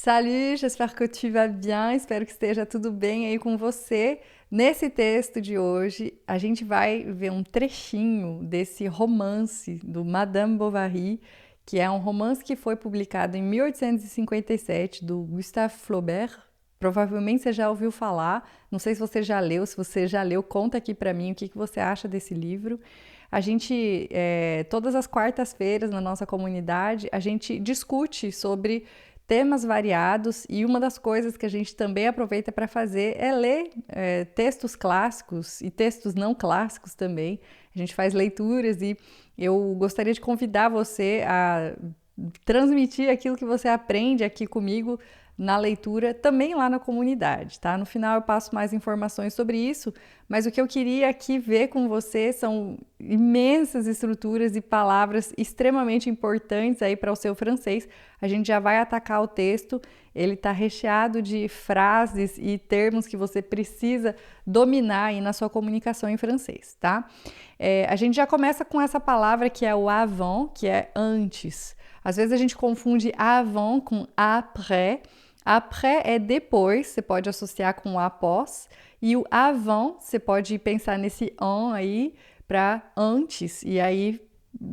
Salut, j'espère que tu vas bien, espero que esteja tudo bem aí com você. Nesse texto de hoje, a gente vai ver um trechinho desse romance do Madame Bovary, que é um romance que foi publicado em 1857, do Gustave Flaubert. Provavelmente você já ouviu falar, não sei se você já leu, se você já leu, conta aqui pra mim o que você acha desse livro. A gente, todas as quartas-feiras na nossa comunidade, a gente discute sobre temas variados e uma das coisas que a gente também aproveita para fazer é ler textos clássicos e textos não clássicos também. A gente faz leituras e eu gostaria de convidar você a transmitir aquilo que você aprende aqui comigo na leitura, também lá na comunidade, tá? No final eu passo mais informações sobre isso, mas o que eu queria aqui ver com você são imensas estruturas e palavras extremamente importantes aí para o seu francês. A gente já vai atacar o texto, ele está recheado de frases e termos que você precisa dominar aí na sua comunicação em francês, tá? A gente já começa com essa palavra que é o avant, que é antes. Às vezes a gente confunde avant com après. Après é depois, você pode associar com após. E o avant, você pode pensar nesse en aí para antes, e aí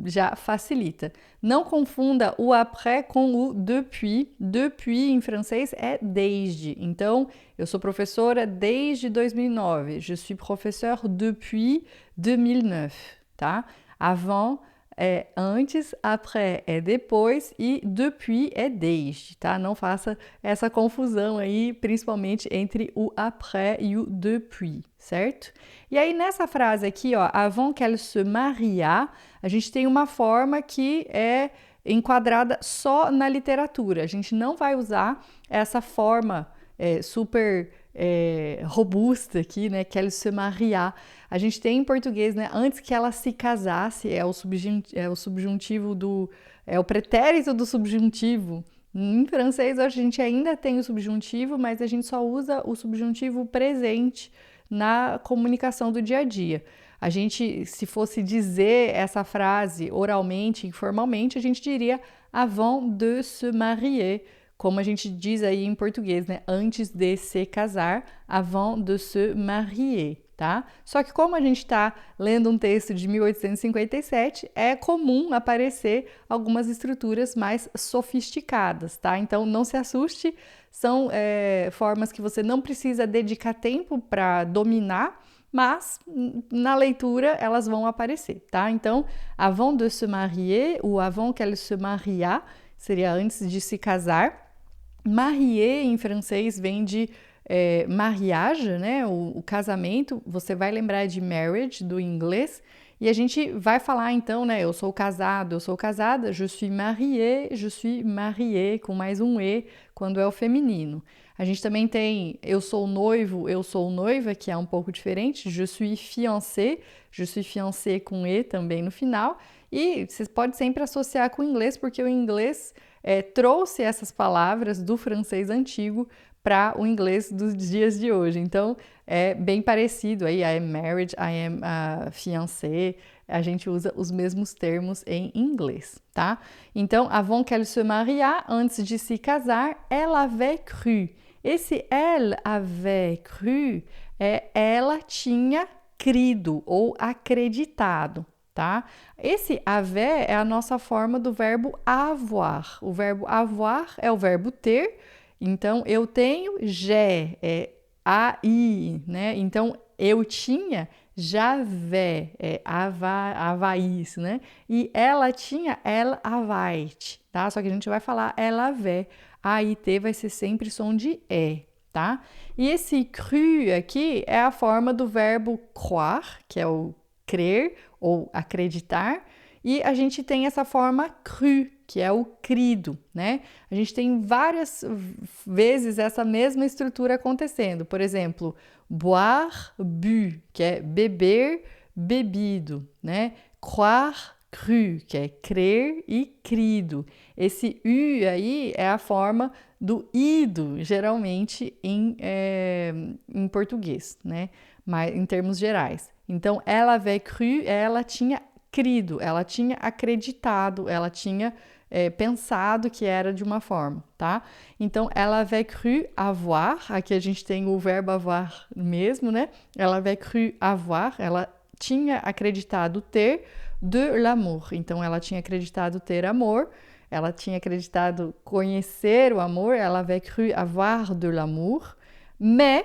já facilita. Não confunda o après com o depuis. Depuis em francês é desde. Então, eu sou professora desde 2009. Je suis professeur depuis 2009, tá? Avant é antes, après é depois e depuis é desde, tá? Não faça essa confusão aí, principalmente entre o après e o depuis, certo? E aí nessa frase aqui, ó, avant qu'elle se mariât, a gente tem uma forma que é enquadrada só na literatura. A gente não vai usar essa forma super robusta aqui, né? Qu'elle se mariât. A gente tem em português, né? Antes que ela se casasse, é o subjuntivo do... é o pretérito do subjuntivo. Em francês, a gente ainda tem o subjuntivo, mas a gente só usa o subjuntivo presente na comunicação do dia a dia. A gente, se fosse dizer essa frase oralmente, informalmente, a gente diria avant de se marier, como a gente diz aí em português, né? Antes de se casar, avant de se marier, tá? Só que como a gente está lendo um texto de 1857, é comum aparecer algumas estruturas mais sofisticadas, tá? Então não se assuste, são formas que você não precisa dedicar tempo para dominar, mas na leitura elas vão aparecer, tá? Então, avant de se marier ou avant qu'elle se mariât, seria antes de se casar. Marier em francês vem de mariage, né? O casamento, você vai lembrar de marriage do inglês. E a gente vai falar então, né? Eu sou casado, eu sou casada, je suis mariée, com mais um E quando é o feminino. A gente também tem eu sou noivo, eu sou noiva, que é um pouco diferente, je suis fiancé com E também no final. E você pode sempre associar com o inglês, porque o inglês trouxe essas palavras do francês antigo para o inglês dos dias de hoje. Então, é bem parecido aí, I am married, I am fiancé, a gente usa os mesmos termos em inglês, tá? Então, avant qu'elle se mariât, antes de se casar, elle avait cru. Esse elle avait cru ela tinha crido ou acreditado, tá? Esse avait é a nossa forma do verbo avoir. O verbo avoir é o verbo ter. Então, eu tenho, j'ai, é ai, né? Então, eu tinha, j'avais, é avais, né? E ela tinha, elle avait, tá? Só que a gente vai falar elle avait. A e T vai ser sempre som de E, tá? E esse cru aqui é a forma do verbo croire, que é o crer ou acreditar, e a gente tem essa forma cru, que é o crido, né? A gente tem várias vezes essa mesma estrutura acontecendo. Por exemplo, boire, bu, que é beber, bebido, né? Croire, cru, que é crer e crido. Esse U aí é a forma do ido, geralmente em português, né? Mas em termos gerais. Então, ela avait cru, ela tinha crido, ela tinha acreditado, ela tinha pensado que era de uma forma, tá? Então, ela avait cru avoir, aqui a gente tem o verbo avoir mesmo, né? Ela avait cru avoir, ela tinha acreditado ter de l'amour. Então, ela tinha acreditado ter amor, ela tinha acreditado conhecer o amor, ela avait cru avoir de l'amour, mais,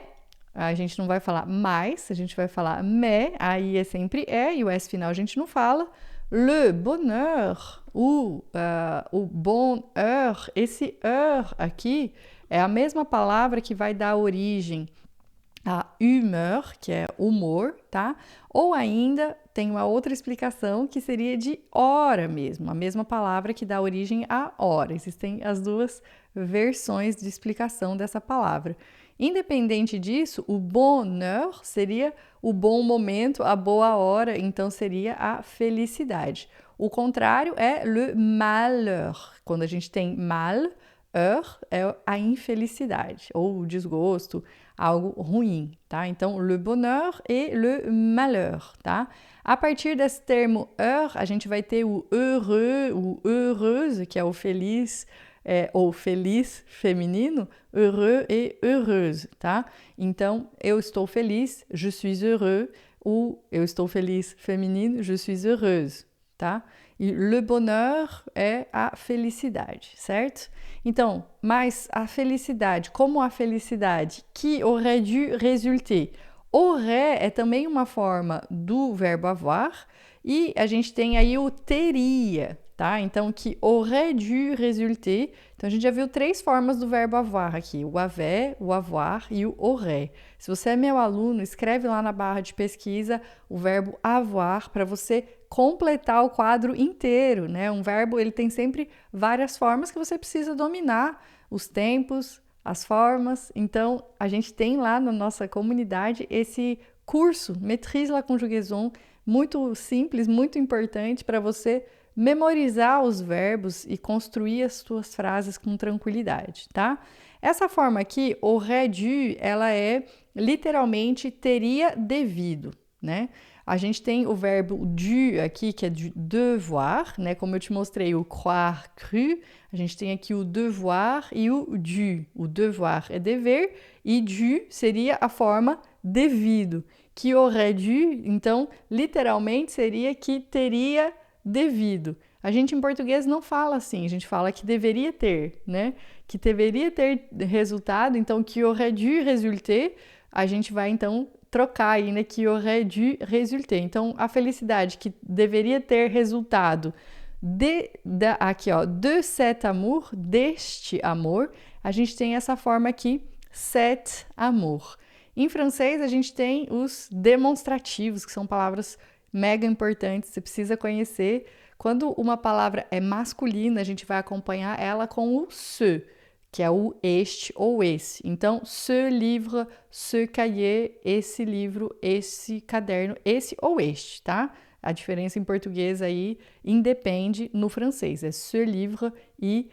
a gente não vai falar mais, a gente vai falar mais, aí é sempre e o S final a gente não fala. Le bonheur, o bonheur, esse heure aqui é a mesma palavra que vai dar origem a humeur, que é humor, tá? Ou ainda tem uma outra explicação que seria de hora mesmo, a mesma palavra que dá origem a hora. Existem as duas versões de explicação dessa palavra. Independente disso, o bonheur seria o bom momento, a boa hora, então seria a felicidade. O contrário é le malheur. Quando a gente tem mal, heure é a infelicidade ou o desgosto, algo ruim, tá? Então, le bonheur et le malheur, tá? A partir desse termo heure, a gente vai ter o heureux, o heureuse, que é o feliz, ou feliz feminino, heureux et heureuse, tá? Então, eu estou feliz, je suis heureux, ou eu estou feliz feminino, je suis heureuse, tá? E le bonheur é a felicidade, certo? Então, mas a felicidade, como a felicidade qui aurait dû résulter? Aurait é também uma forma do verbo avoir e a gente tem aí o teria, tá? Então, qui aurait dû résulter. Então, a gente já viu 3 formas do verbo avoir aqui, o avait, o avoir e o aurait. Se você é meu aluno, escreve lá na barra de pesquisa o verbo avoir para você completar o quadro inteiro, né? Um verbo, ele tem sempre várias formas que você precisa dominar, os tempos, as formas. Então, a gente tem lá na nossa comunidade esse curso, Maîtrise la conjugaison, muito simples, muito importante para você memorizar os verbos e construir as suas frases com tranquilidade, tá? Essa forma aqui, aurait dû, ela é literalmente teria devido, né? A gente tem o verbo dû aqui, que é de devoir, né? Como eu te mostrei, o croire, cru. A gente tem aqui o devoir e o dû. O devoir é dever e dû seria a forma devido. Que aurait dû, então, literalmente seria que teria devido. A gente em português não fala assim, a gente fala que deveria ter, né? Que deveria ter resultado, então que aurait dû résulter, a gente vai então trocar aí, né? Que aurait dû résulter. Então, a felicidade que deveria ter resultado aqui, ó, de cet amour, deste amor, a gente tem essa forma aqui, cet amour. Em francês, a gente tem os demonstrativos, que são palavras mega importantes, você precisa conhecer. Quando uma palavra é masculina, a gente vai acompanhar ela com o ce, que é o este ou esse. Então, ce livre, ce cahier, esse livro, esse caderno, esse ou este, tá? A diferença em português aí independe no francês, é ce livre e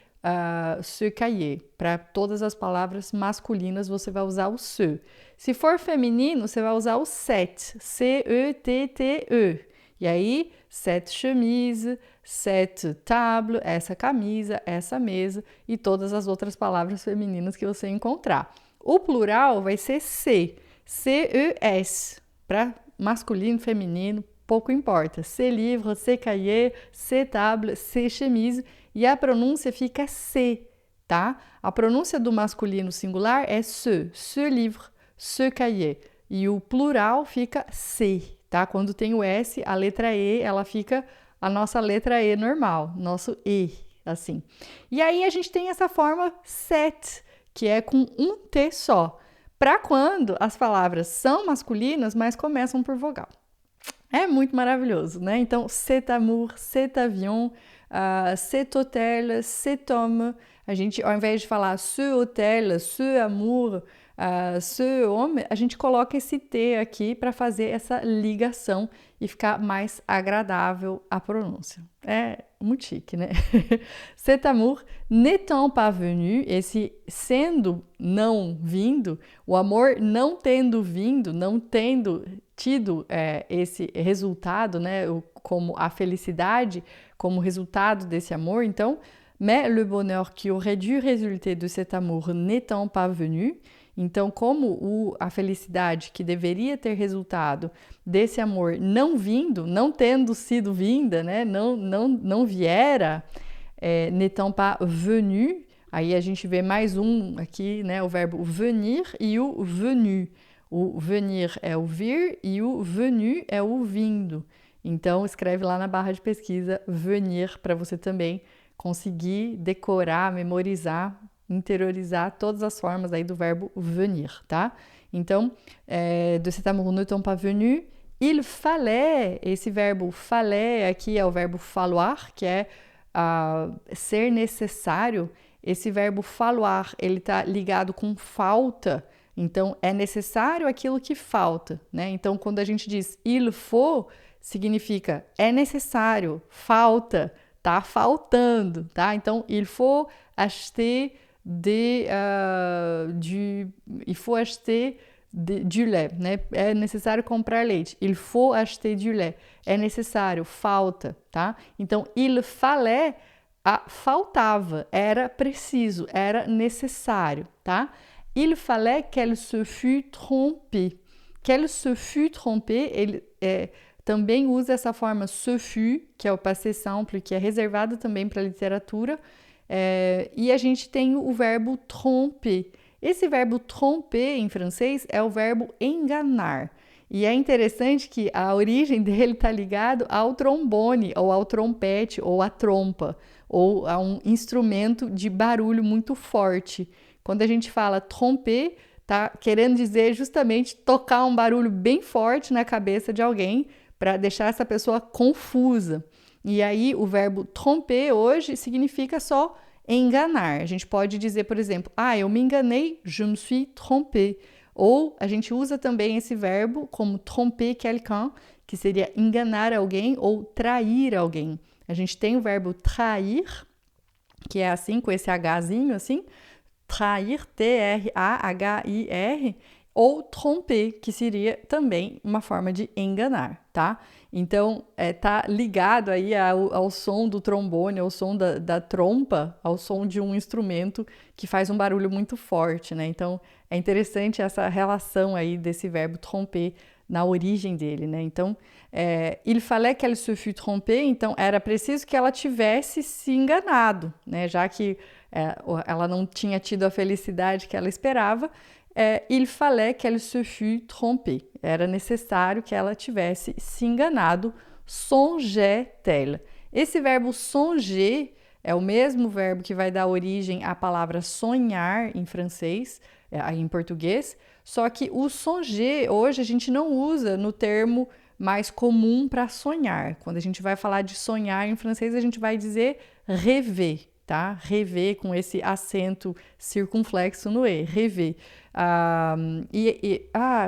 ce cahier. Para todas as palavras masculinas, você vai usar o ce. Se for feminino, você vai usar o cette, C-E-T-T-E. E aí, cette chemise, cette table, essa camisa, essa mesa e todas as outras palavras femininas que você encontrar. O plural vai ser C, C-E-S, para masculino, feminino, pouco importa. Ce livre, ce cahier, ce table, ce chemise e a pronúncia fica C, tá? A pronúncia do masculino singular é ce livre, ce cahier. E o plural fica C, tá? Quando tem o S, a letra E, ela fica a nossa letra E normal, nosso E, assim. E aí a gente tem essa forma set, que é com um T só, para quando as palavras são masculinas, mas começam por vogal. É muito maravilhoso, né? Então, cet amour, cet avion, cet hôtel, cet homme. A gente, ao invés de falar ce hôtel, ce amour, ce homme, a gente coloca esse T aqui para fazer essa ligação e ficar mais agradável a pronúncia. É muito chique, né? Cet amour n'étant pas venu, esse sendo não vindo, o amor não tendo vindo, não tendo tido esse resultado, né? Como a felicidade como resultado desse amor. Então, mais le bonheur qui aurait dû résulter de cet amour n'étant pas venu. Então, como a felicidade que deveria ter resultado desse amor não vindo, não tendo sido vinda, né? Não viera, n'étant pas venu, aí a gente vê mais um aqui, né? O verbo venir e o venu. O venir é o vir e o venu é o vindo. Então, escreve lá na barra de pesquisa venir para você também conseguir decorar, memorizar, interiorizar todas as formas aí do verbo venir, tá? Então, de cet amour n'étant pas venu, il fallait, esse verbo fallait aqui é o verbo falloir, que é ser necessário. Esse verbo falloir, ele tá ligado com falta, então é necessário aquilo que falta, né? Então, quando a gente diz il faut, significa é necessário, falta, tá faltando, tá? Então, il faut acheter du lait, né? É necessário comprar leite. Il faut acheter du lait. É necessário, falta, tá? Então, il fallait, faltava, era preciso, era necessário, tá? Il fallait qu'elle se fût trompée. Qu'elle se fût trompée, ele também usa essa forma se fût, que é o passé simple, que é reservado também para a literatura. E a gente tem o verbo tromper. Esse verbo tromper em francês é o verbo enganar. E é interessante que a origem dele está ligado ao trombone, ou ao trompete, ou à trompa, ou a um instrumento de barulho muito forte. Quando a gente fala tromper, tá querendo dizer justamente tocar um barulho bem forte na cabeça de alguém para deixar essa pessoa confusa. E aí o verbo tromper hoje significa só enganar. A gente pode dizer, por exemplo, eu me enganei, je me suis trompé. Ou a gente usa também esse verbo como tromper quelqu'un, que seria enganar alguém ou trair alguém. A gente tem o verbo trair, que é assim, com esse Hzinho assim, trair, T-R-A-H-I-R, ou tromper, que seria também uma forma de enganar, tá? Então, tá ligado aí ao som do trombone, ao som da trompa, ao som de um instrumento que faz um barulho muito forte, né? Então, é interessante essa relação aí desse verbo tromper na origem dele, né? Então, il fallait qu'elle se fût trompée, então era preciso que ela tivesse se enganado, né? Já que ela não tinha tido a felicidade que ela esperava, il fallait qu'elle se fût trompée. Era necessário que ela tivesse se enganado. Songeait-elle. Esse verbo songer é o mesmo verbo que vai dar origem à palavra sonhar em francês, em português, só que o songer hoje a gente não usa no termo mais comum para sonhar. Quando a gente vai falar de sonhar em francês, a gente vai dizer rêver, tá? Rêver com esse acento circunflexo no E, rêver.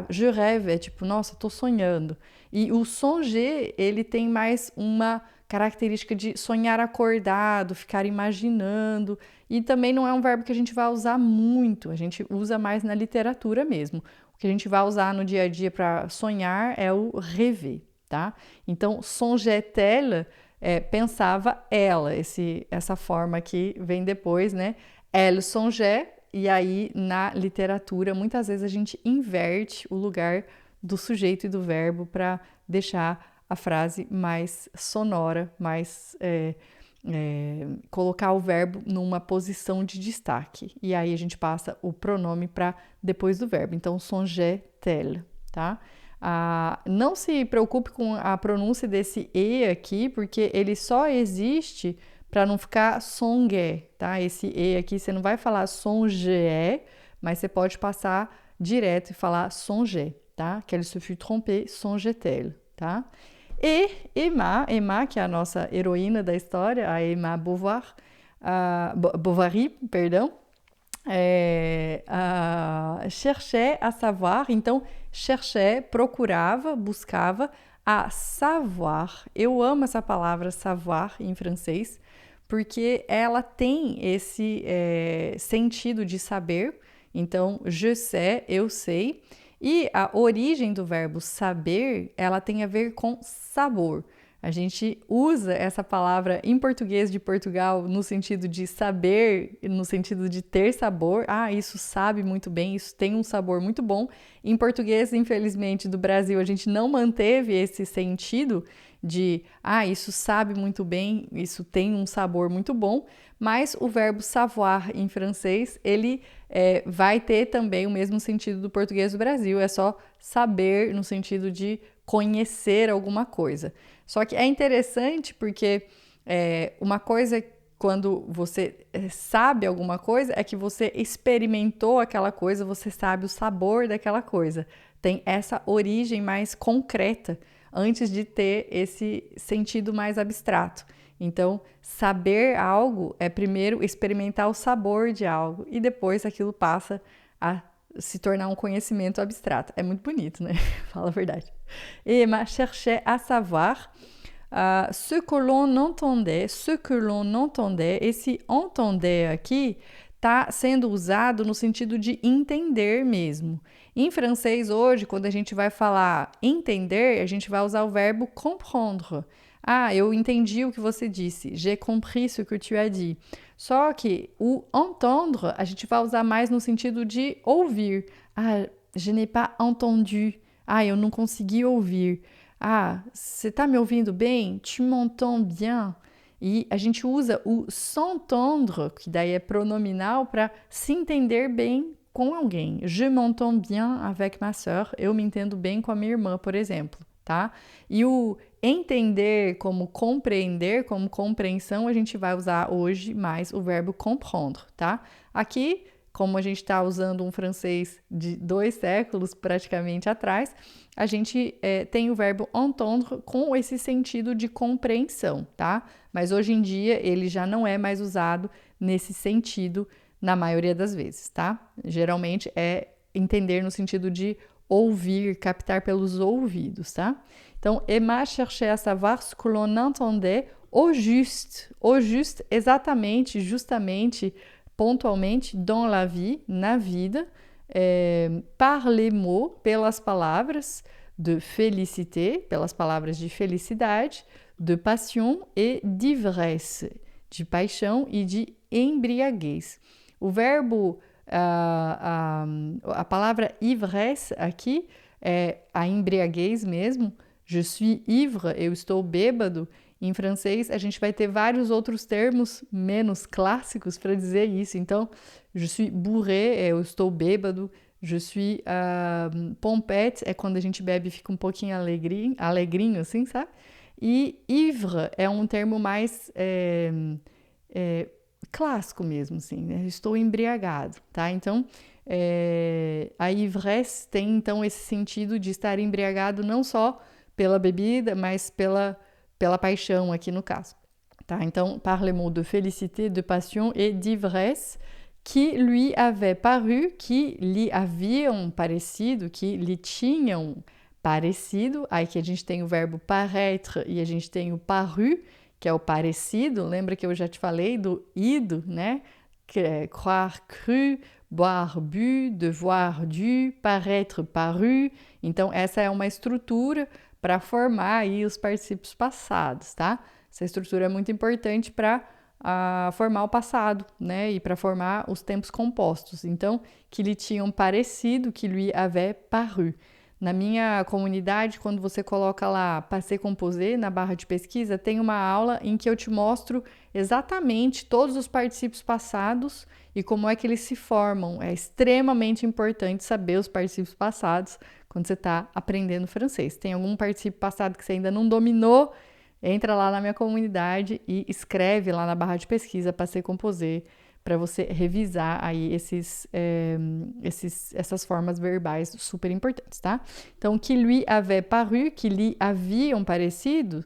Je rêve é tipo, nossa, tô sonhando. E o songer, ele tem mais uma característica de sonhar acordado, ficar imaginando, e também não é um verbo que a gente vai usar muito, a gente usa mais na literatura mesmo. O que a gente vai usar no dia a dia para sonhar é o rêver, tá? Então, songeait-elle, pensava ela, essa forma que vem depois, né? Elle songeait, e aí na literatura muitas vezes a gente inverte o lugar do sujeito e do verbo para deixar a frase mais sonora, mais colocar o verbo numa posição de destaque. E aí a gente passa o pronome para depois do verbo. Então, songeait-elle, tá? Não se preocupe com a pronúncia desse E aqui, porque ele só existe para não ficar songe, tá? Esse E aqui você não vai falar songe, mas você pode passar direto e falar songe, tá? Qu'elle se fût trompée, songeait-elle, tá? E Emma, que é a nossa heroína da história, a Emma Bovary, perdão, cherchait à savoir, então cherchait, procurava, buscava, a savoir. Eu amo essa palavra savoir em francês, porque ela tem esse sentido de saber, então je sais, eu sei. E a origem do verbo saber, ela tem a ver com sabor. A gente usa essa palavra em português de Portugal no sentido de saber, no sentido de ter sabor. Ah, isso sabe muito bem, isso tem um sabor muito bom. Em português, infelizmente, do Brasil, a gente não manteve esse sentido de, isso sabe muito bem, isso tem um sabor muito bom, mas o verbo savoir em francês, ele vai ter também o mesmo sentido do português do Brasil, é só saber no sentido de conhecer alguma coisa. Só que é interessante porque uma coisa, quando você sabe alguma coisa, é que você experimentou aquela coisa, você sabe o sabor daquela coisa. Tem essa origem mais concreta antes de ter esse sentido mais abstrato. Então, saber algo é primeiro experimentar o sabor de algo e depois aquilo passa a se tornar um conhecimento abstrato. É muito bonito, né? Fala a verdade. Et m'a cherché à savoir ce que l'on entendait. Esse entender aqui está sendo usado no sentido de entender mesmo. Em francês, hoje, quando a gente vai falar entender, a gente vai usar o verbo comprendre. Eu entendi o que você disse. J'ai compris ce que tu as dit. Só que o entendre, a gente vai usar mais no sentido de ouvir. Je n'ai pas entendu. Eu não consegui ouvir. Você está me ouvindo bem? Tu m'entends bien? E a gente usa o s'entendre, que daí é pronominal, para se entender bem com alguém. Je m'entends bien avec ma sœur. Eu me entendo bem com a minha irmã, por exemplo, tá? E o entender como compreender, como compreensão, a gente vai usar hoje mais o verbo comprendre, tá? Aqui, como a gente está usando um francês de 2 séculos praticamente atrás, a gente tem o verbo entendre com esse sentido de compreensão, tá? Mas hoje em dia ele já não é mais usado nesse sentido na maioria das vezes, tá? Geralmente é entender no sentido de ouvir, captar pelos ouvidos, tá? Então, Emma cherchait à savoir ce que l'on entendait au juste, exatamente, justamente, pontualmente, dans la vie, na vida, par les mots, pelas palavras de félicité, pelas palavras de felicidade, de passion et d'ivresse, de paixão e de embriaguez. O verbo, a palavra ivresse aqui é a embriaguez mesmo. Je suis ivre, eu estou bêbado. Em francês, a gente vai ter vários outros termos menos clássicos para dizer isso. Então, je suis bourré, eu estou bêbado. Je suis pompette, é quando a gente bebe e fica um pouquinho alegrinho, assim, sabe? E ivre é um termo mais clássico mesmo, assim, né? Estou embriagado, tá? Então, a ivresse tem, então, esse sentido de estar embriagado não só pela bebida, mas pela paixão aqui no caso, tá? Então, par les mots de félicité, de passion et d'ivresse, que lui avait paru, que lhe haviam parecido, que lhe tinham parecido. Aí que a gente tem o verbo paraître e a gente tem o paru, que é o parecido. Lembra que eu já te falei do ido, né? Que é croire cru, boire bu, devoir dû, paraître paru. Então, essa é uma estrutura para formar aí os particípios passados, tá? Essa estrutura é muito importante para formar o passado, né? E para formar os tempos compostos. Então, que lhe tinham parecido, que lui avait paru. Na minha comunidade, quando você coloca lá passé composé na barra de pesquisa, tem uma aula em que eu te mostro exatamente todos os particípios passados e como é que eles se formam. É extremamente importante saber os particípios passados quando você está aprendendo francês. Tem algum particípio passado que você ainda não dominou? Entra lá na minha comunidade e escreve lá na barra de pesquisa passé composé para você revisar aí essas formas verbais super importantes, tá? Então, que lui avait paru, que lhe haviam parecido,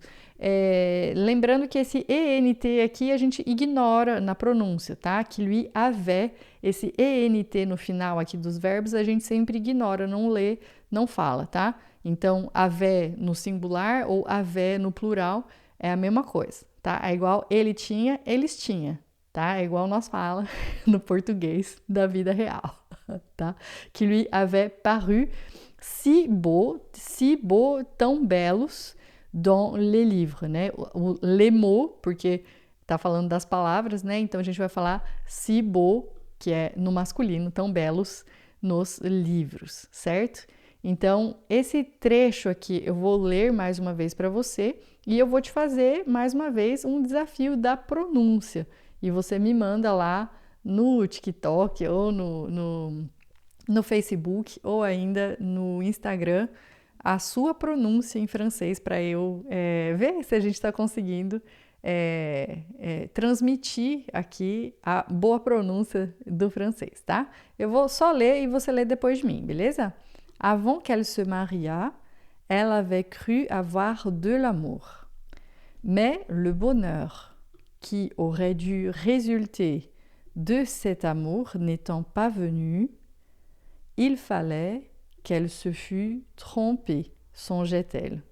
lembrando que esse ENT aqui a gente ignora na pronúncia, tá? Que lui avait, esse ENT no final aqui dos verbos a gente sempre ignora, não lê, não fala, tá? Então, avait no singular ou avait no plural é a mesma coisa, tá? É igual ele tinha, eles tinham, tá? É igual nós fala no português da vida real, tá? Que lui avait paru si beau, tão belos, dans les livres, né? Les mots, porque tá falando das palavras, né? Então a gente vai falar si beau, que é no masculino, tão belos nos livros, certo? Então, esse trecho aqui eu vou ler mais uma vez para você e eu vou te fazer mais uma vez um desafio da pronúncia. E você me manda lá no TikTok ou no Facebook ou ainda no Instagram a sua pronúncia em francês para eu ver se a gente está conseguindo transmitir aqui a boa pronúncia do francês, tá? Eu vou só ler e você lê depois de mim, beleza? Avant qu'elle se mariât, elle avait cru avoir de l'amour. Mais le bonheur qui aurait dû résulter de cet amour n'étant pas venu, il fallait qu'elle se fût trompée, songeait-elle.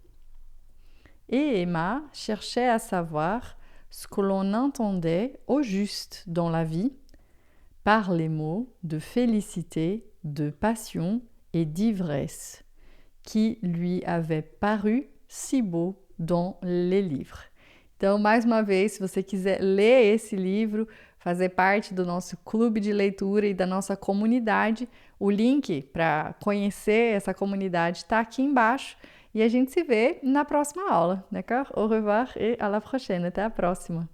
Et Emma cherchait à savoir ce que l'on entendait au juste dans la vie par les mots de félicité, de passion et d'ivresse qui lui avaient paru si beaux dans les livres. Então, mais uma vez, se você quiser ler esse livro, fazer parte do nosso clube de leitura e da nossa comunidade, o link para conhecer essa comunidade está aqui embaixo e a gente se vê na próxima aula, d'accord? Au revoir et à la prochaine. Até a próxima!